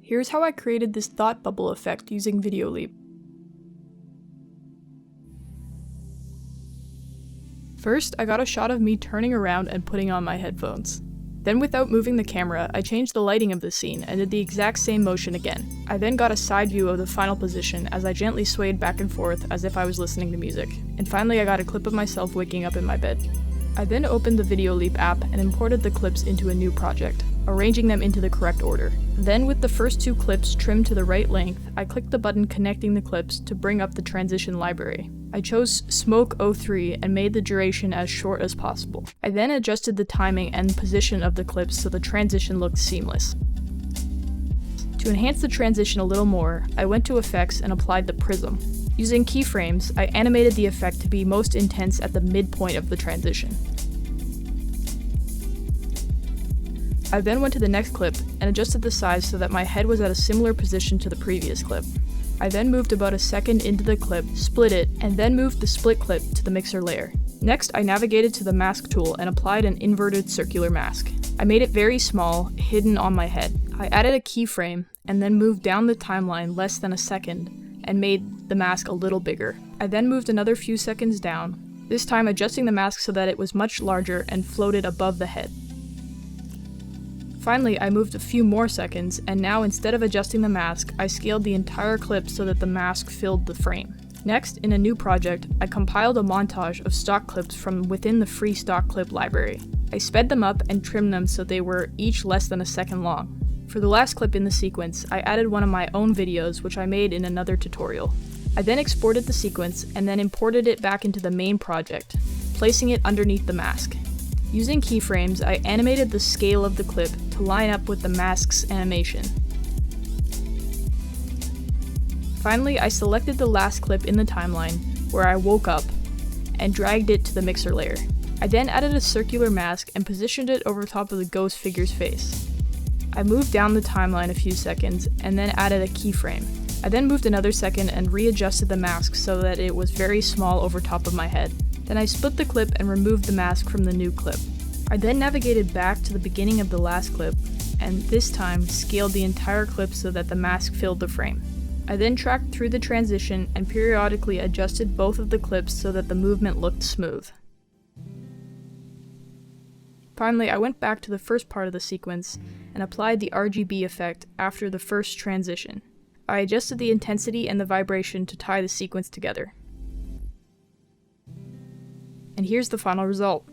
Here's how I created this thought bubble effect using Videoleap. First, I got a shot of me turning around and putting on my headphones. Then without moving the camera, I changed the lighting of the scene and did the exact same motion again. I then got a side view of the final position as I gently swayed back and forth as if I was listening to music. And finally I got a clip of myself waking up in my bed. I then opened the Videoleap app and imported the clips into a new project, arranging them into the correct order. Then with the first two clips trimmed to the right length, I clicked the button connecting the clips to bring up the transition library. I chose Smoke 03 and made the duration as short as possible. I then adjusted the timing and position of the clips so the transition looked seamless. To enhance the transition a little more, I went to Effects and applied the Prism. Using Keyframes, I animated the effect to be most intense at the midpoint of the transition. I then went to the next clip and adjusted the size so that my head was at a similar position to the previous clip. I then moved about a second into the clip, split it, and then moved the split clip to the mixer layer. Next, I navigated to the mask tool and applied an inverted circular mask. I made it very small, hidden on my head. I added a keyframe, and then moved down the timeline less than a second, and made the mask a little bigger. I then moved another few seconds down, this time adjusting the mask so that it was much larger and floated above the head. Finally, I moved a few more seconds, and now instead of adjusting the mask, I scaled the entire clip so that the mask filled the frame. Next, in a new project, I compiled a montage of stock clips from within the free stock clip library. I sped them up and trimmed them so they were each less than a second long. For the last clip in the sequence, I added one of my own videos which I made in another tutorial. I then exported the sequence and then imported it back into the main project, placing it underneath the mask. Using keyframes, I animated the scale of the clip to line up with the mask's animation. Finally, I selected the last clip in the timeline, where I woke up, and dragged it to the mixer layer. I then added a circular mask and positioned it over top of the ghost figure's face. I moved down the timeline a few seconds, and then added a keyframe. I then moved another second and readjusted the mask so that it was very small over top of my head. Then I split the clip and removed the mask from the new clip. I then navigated back to the beginning of the last clip, and this time scaled the entire clip so that the mask filled the frame. I then tracked through the transition and periodically adjusted both of the clips so that the movement looked smooth. Finally, I went back to the first part of the sequence and applied the RGB effect after the first transition. I adjusted the intensity and the vibration to tie the sequence together. And here's the final result.